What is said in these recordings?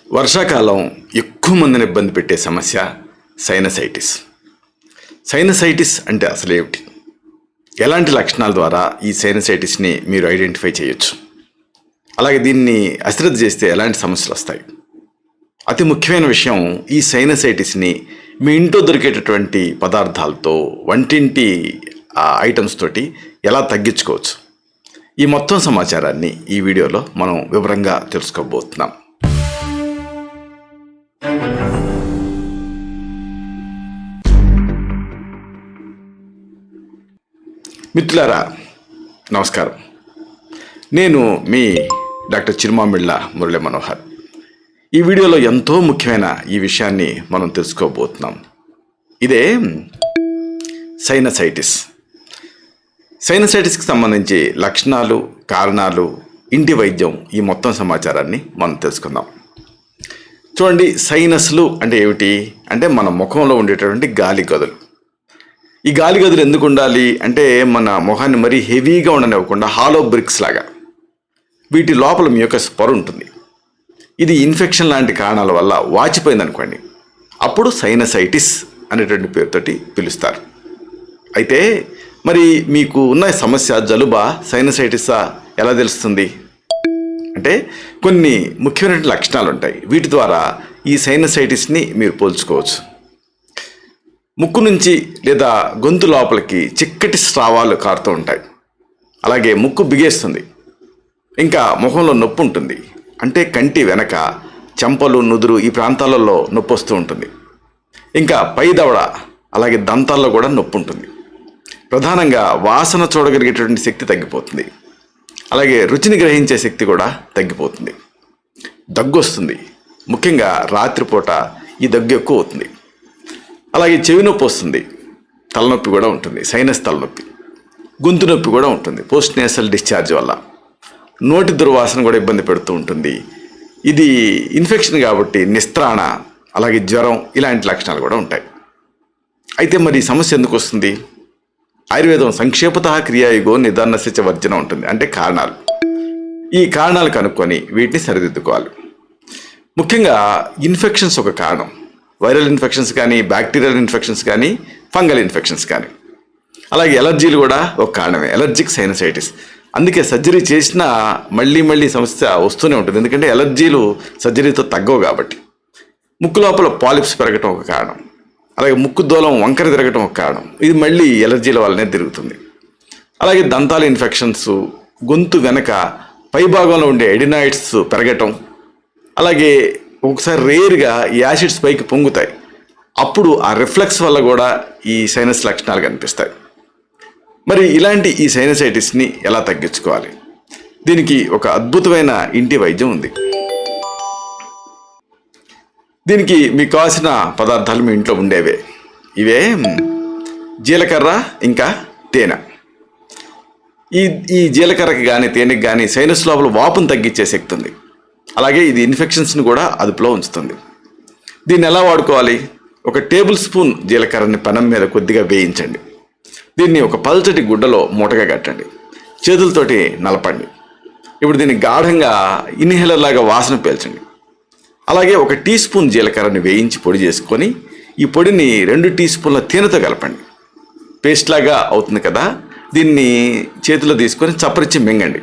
వర్షాకాలం ఎక్కువ మందిని ఇబ్బంది పెట్టే సమస్య సైనసైటిస్. సైనసైటిస్ అంటే అసలు ఏమిటి? ఎలాంటి లక్షణాల ద్వారా ఈ సైనసైటిస్ని మీరు ఐడెంటిఫై చేయొచ్చు? అలాగే దీన్ని అశ్రద్ధ చేస్తే ఎలాంటి సమస్యలు వస్తాయి? అతి ముఖ్యమైన విషయం, ఈ సైనసైటిస్ని మీ ఇంట్లో దొరికేటటువంటి పదార్థాలతో, వంటింటి ఐటమ్స్ తోటి ఎలా తగ్గించుకోవచ్చు? ఈ మొత్తం సమాచారాన్ని ఈ వీడియోలో మనం వివరంగా తెలుసుకోబోతున్నాం. మిత్రులారా, నమస్కారం. నేను మీ డాక్టర్ చిరుమామిళ్ళ మురళి మనోహర్. ఈ వీడియోలో ఎంతో ముఖ్యమైన ఈ విషయాన్ని మనం తెలుసుకోబోతున్నాం. ఇదే సైనసైటిస్. సైనసైటిస్కి సంబంధించి లక్షణాలు, కారణాలు, ఇంటి వైద్యం, ఈ మొత్తం సమాచారాన్ని మనం తెలుసుకుందాం. చూడండి, సైనస్లు అంటే ఏమిటి అంటే మన ముఖంలో ఉండేటటువంటి గాలి గదులు. ఈ గాలి గదులు ఎందుకు ఉండాలి అంటే మన ముఖాన్ని మరీ హెవీగా ఉండనివ్వకుండా హాలో బ్రిక్స్ లాగా వీటి లోపల మ్యూకస్ పొర ఉంటుంది. ఇది ఇన్ఫెక్షన్ లాంటి కారణాల వల్ల వాచిపోయింది అనుకోండి, అప్పుడు సైనసైటిస్ అనేటువంటి పేరుతోటి పిలుస్తారు. అయితే మరి మీకు ఉన్న సమస్య జలుబా, సైనసైటిసా ఎలా తెలుస్తుంది అంటే కొన్ని ముఖ్యమైన లక్షణాలు ఉంటాయి. వీటి ద్వారా ఈ సైనసైటిస్ని మీరు పోల్చుకోవచ్చు. ముక్కు నుంచి లేదా గొంతు లోపలికి చిక్కటి స్రావాలు కారుతూ ఉంటాయి. అలాగే ముక్కు బిగేస్తుంది. ఇంకా ముఖంలో నొప్పి ఉంటుంది. అంటే కంటి వెనక, చెంపలు, నుదురు ఈ ప్రాంతాలలో నొప్పి వస్తూ ఉంటుంది. ఇంకా పై దవడ, అలాగే దంతాల్లో కూడా నొప్పి ఉంటుంది. ప్రధానంగా వాసన చూడగలిగేటువంటి శక్తి తగ్గిపోతుంది. అలాగే రుచిని గ్రహించే శక్తి కూడా తగ్గిపోతుంది. దగ్గు వస్తుంది. ముఖ్యంగా రాత్రిపూట ఈ దగ్గు ఎక్కువ అవుతుంది. అలాగే చెవి నొప్పి వస్తుంది. తలనొప్పి కూడా ఉంటుంది, సైనస్ తలనొప్పి. గొంతు నొప్పి కూడా ఉంటుంది పోస్ట్ నేసల్ డిశ్చార్జ్ వల్ల. నోటి దుర్వాసన కూడా ఇబ్బంది పెడుతూ ఉంటుంది. ఇది ఇన్ఫెక్షన్ కాబట్టి నిస్త్రాణ, అలాగే జ్వరం, ఇలాంటి లక్షణాలు కూడా ఉంటాయి. అయితే మరి ఈ సమస్య ఎందుకు వస్తుంది? ఆయుర్వేదం సంక్షేపత క్రియాయుగో నిదానస్య వర్జన ఉంటుంది. అంటే కారణాలు. ఈ కారణాలు కనుక్కొని వీటిని సరిదిద్దుకోవాలి. ముఖ్యంగా ఇన్ఫెక్షన్స్ ఒక కారణం. వైరల్ ఇన్ఫెక్షన్స్ కానీ, బ్యాక్టీరియల్ ఇన్ఫెక్షన్స్ కానీ, ఫంగల్ ఇన్ఫెక్షన్స్ కానీ. అలాగే ఎలర్జీలు కూడా ఒక కారణమే, ఎలర్జిక్ సైనసైటిస్. అందుకే సర్జరీ చేసినా మళ్ళీ సమస్య వస్తూనే ఉంటుంది. ఎందుకంటే ఎలర్జీలు సర్జరీతో తగ్గవు కాబట్టి. ముక్కు లోపల పాలిప్స్ పెరగటం ఒక కారణం. అలాగే ముక్కు దూలం వంకర తిరగటం ఒక కారణం. ఇది మళ్ళీ ఎలర్జీల వల్లనే తిరుగుతుంది. అలాగే దంతాల ఇన్ఫెక్షన్స్, గొంతు వెనక పైభాగంలో ఉండే ఎడినాయిడ్స్ పెరగటం. అలాగే ఒకసారి రేర్గా ఈ యాసిడ్స్ పైకి పొంగుతాయి. అప్పుడు ఆ రిఫ్లెక్స్ వల్ల కూడా ఈ సైనస్ లక్షణాలు కనిపిస్తాయి. మరి ఇలాంటి ఈ సైనసైటిస్ని ఎలా తగ్గించుకోవాలి? దీనికి ఒక అద్భుతమైన ఇంటి వైద్యం ఉంది. దీనికి మీకు కావాల్సిన పదార్థాలు మీ ఇంట్లో ఉండేవే. ఇవే జీలకర్ర, ఇంకా తేనె. ఈ జీలకర్రకి కానీ, తేనెకి కానీ సైనస్ లోపల వాపును తగ్గించే శక్తి ఉంది. అలాగే ఇది ఇన్ఫెక్షన్స్ని కూడా అదుపులో ఉంచుతుంది. దీన్ని ఎలా వాడుకోవాలి? ఒక టేబుల్ స్పూన్ జీలకర్రని పెనం మీద కొద్దిగా వేయించండి. దీన్ని ఒక పల్చటి గుడ్డలో మూటగా కట్టండి. చేతులతోటి నలపండి. ఇప్పుడు దీన్ని గాఢంగా ఇన్హేలర్ లాగా వాసన పీల్చండి. అలాగే ఒక టీ స్పూన్ జీలకర్రని వేయించి పొడి చేసుకొని ఈ పొడిని 2 టీ స్పూన్ల తేనెతో కలపండి. పేస్ట్ లాగా అవుతుంది కదా. దీన్ని చేతిలో తీసుకొని చప్పరిచ్చి మింగండి.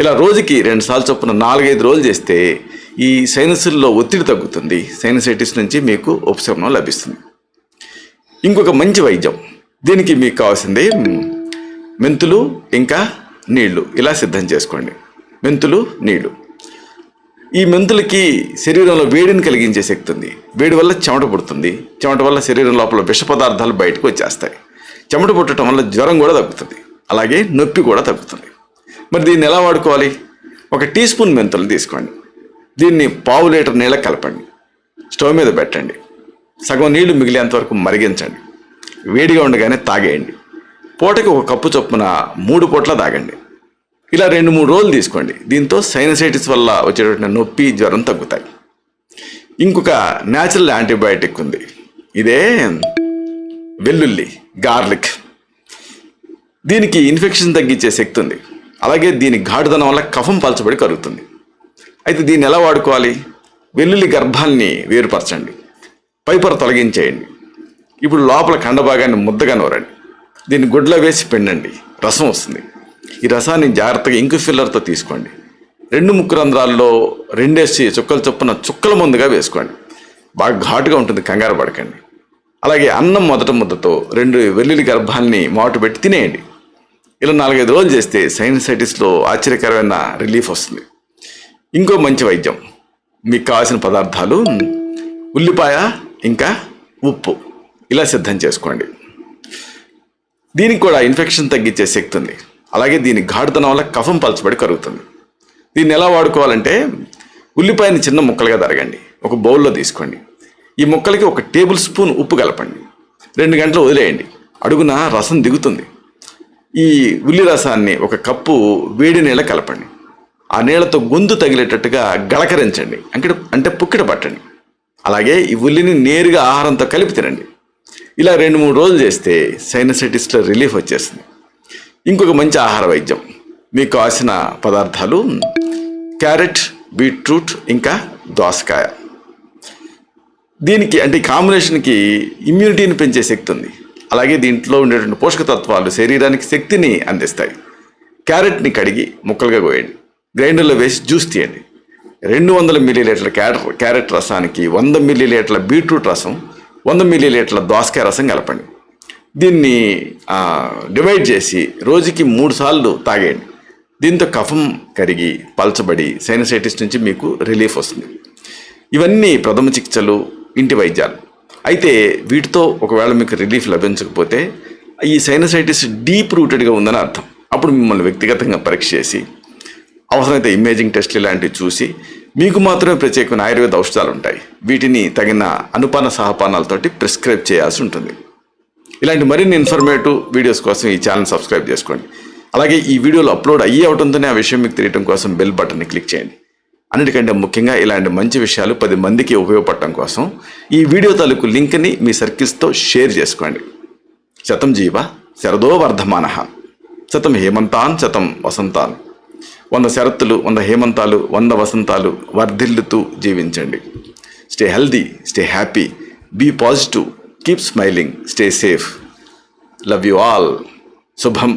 ఇలా రోజుకి 2 సార్లు చొప్పున 4-5 రోజులు చేస్తే ఈ సైనస్ల్లో ఒత్తిడి తగ్గుతుంది. సైనసైటిస్ నుంచి మీకు ఉపశమనం లభిస్తుంది. ఇంకొక మంచి వైద్యం, దీనికి మీకు కావాల్సింది మెంతులు, ఇంకా నీళ్లు. ఇలా సిద్ధం చేసుకోండి. మెంతులు, నీళ్లు. ఈ మెంతులకి శరీరంలో వేడిని కలిగించే శక్తి ఉంది. వేడి వల్ల చెమట పుడుతుంది. చెమట వల్ల శరీరం లోపల విష పదార్థాలు బయటకు వచ్చేస్తాయి. చెమట పుట్టడం వల్ల జ్వరం కూడా తగ్గుతుంది. అలాగే నొప్పి కూడా తగ్గుతుంది. మరి దీన్ని ఎలా వాడుకోవాలి? ఒక టీ స్పూన్ మెంతులు తీసుకోండి. దీన్ని 1/2 లీటర్ నీళ్ళ కలపండి. స్టవ్ మీద పెట్టండి. సగం నీళ్లు మిగిలేంత వరకు మరిగించండి. వేడిగా ఉండగానే తాగేయండి. పూటకి 1 కప్పు చొప్పున 3 పూట్ల తాగండి. ఇలా 2-3 రోజులు తీసుకోండి. దీంతో సైనసైటిస్ వల్ల వచ్చేటువంటి నొప్పి, జ్వరం తగ్గుతాయి. ఇంకొక న్యాచురల్ యాంటీబయాటిక్ ఉంది. ఇదే వెల్లుల్లి, గార్లిక్. దీనికి ఇన్ఫెక్షన్ తగ్గించే శక్తి ఉంది. అలాగే దీని ఘాటుదనం వల్ల కఫం పలచబడి కలుగుతుంది. అయితే దీన్ని ఎలా వాడుకోవాలి? వెల్లుల్లి గర్భాల్ని వేరుపరచండి, పైపొర తొలగించేయండి. ఇప్పుడు లోపల కండభాగాన్ని ముద్దగా నూరండి. దీన్ని గుడ్లో వేసి పిండండి, రసం వస్తుంది. ఈ రసాన్ని జాగ్రత్తగా ఇంకు ఫిల్లర్తో తీసుకోండి. 2 ముక్కు రంధ్రాల్లో 2 చుక్కల చొప్పున చుక్కల ముందుగా వేసుకోండి. బాగా ఘాటుగా ఉంటుంది, కంగారు పడకండి. అలాగే అన్నం మొదట ముద్దతో 2 వెల్లుల్లి గర్భాల్ని మాటు పెట్టి తినేయండి. ఇలా 4-5 రోజులు చేస్తే సైనసైటిస్లో ఆశ్చర్యకరమైన రిలీఫ్ వస్తుంది. ఇంకో మంచి వైద్యం, మీకు కావాల్సిన పదార్థాలు ఉల్లిపాయ ఇంకా ఉప్పు ఇలా సిద్ధం చేసుకోండి. దీనికి కూడా ఇన్ఫెక్షన్ తగ్గించే శక్తి ఉంది. అలాగే దీని ఘాటుతనం వల్ల కఫం పలచబడి కరుగుతుంది. దీన్ని ఎలా వాడుకోవాలంటే, ఉల్లిపాయని చిన్న ముక్కలుగా తరగండి, ఒక బౌల్లో తీసుకోండి. ఈ ముక్కలకి 1 టేబుల్ స్పూన్ ఉప్పు కలపండి. 2 గంటలు వదిలేయండి, అడుగున రసం దిగుతుంది. ఈ ఉల్లి రసాన్ని 1 కప్పు వేడి నీళ్ళ కలపండి. ఆ నీళ్లతో గొంతు తగిలేటట్టుగా గళకరించండి, అంటే పుక్కిట పట్టండి. అలాగే ఈ ఉల్లిని నేరుగా ఆహారంతో కలిపి తినండి. ఇలా 2-3 రోజులు చేస్తే సైనసైటిస్లో రిలీఫ్ వచ్చేస్తుంది. ఇంకొక మంచి ఆహార వైద్యం, మీకు కావాల్సిన పదార్థాలు క్యారెట్, బీట్రూట్ ఇంకా దోసకాయ. దీనికి అంటే ఈ కాంబినేషన్కి ఇమ్యూనిటీని పెంచే శక్తి ఉంది. అలాగే దీంట్లో ఉండేటువంటి పోషక తత్వాలు శరీరానికి శక్తిని అందిస్తాయి. క్యారెట్ని కడిగి ముక్కలుగా కోయండి, గ్రైండర్లో వేసి జ్యూస్ తీయండి. 200 మిల్లీలీటర్ల క్యారెట్ రసానికి 100 మిల్లీలీటర్ల బీట్రూట్ రసం, 100 మిల్లీలీటర్ల దోసకాయ రసం కలపండి. దీన్ని డివైడ్ చేసి రోజుకి 3 సార్లు తాగేయండి. దీంతో కఫం కరిగి పలచబడి సైనసైటిస్ నుంచి మీకు రిలీఫ్ వస్తుంది. ఇవన్నీ ప్రథమ చికిత్సలు, ఇంటి వైద్యాలు. అయితే వీటితో ఒకవేళ మీకు రిలీఫ్ లభించకపోతే ఈ సైనసైటిస్ డీప్ రూటెడ్గా ఉందని అర్థం. అప్పుడు మిమ్మల్ని వ్యక్తిగతంగా పరీక్ష చేసి అవసరమైతే ఇమేజింగ్ టెస్ట్లు ఇలాంటివి చూసి మీకు మాత్రమే ప్రత్యేకమైన ఆయుర్వేద ఔషధాలు ఉంటాయి. వీటిని తగిన అనుపాన సహపానాలతోటి ప్రిస్క్రైబ్ చేయాల్సి ఉంటుంది. ఇలాంటి మరిన్ని ఇన్ఫర్మేటివ్ వీడియోస్ కోసం ఈ ఛానల్ సబ్స్క్రైబ్ చేసుకోండి. అలాగే ఈ వీడియోలు అప్లోడ్ అవడంతోనే ఆ విషయం మీకు తెలియడం కోసం బెల్ బటన్ని క్లిక్ చేయండి. అన్నిటికంటే ముఖ్యంగా ఇలాంటి మంచి విషయాలు 10 మందికి ఉపయోగపడటం కోసం ఈ వీడియో తాలూకు లింక్ని మీ సర్కిల్స్తో షేర్ చేసుకోండి. శతం జీవ శరదో వర్ధమానః, శతం హేమంతాన్ శతం వసంతాన్. 100 శరత్తులు, 100 హేమంతాలు, 100 వసంతాలు వర్ధిల్లుతూ జీవించండి. Stay healthy, stay happy, be positive, keep smiling, stay safe. Love you all. శుభం.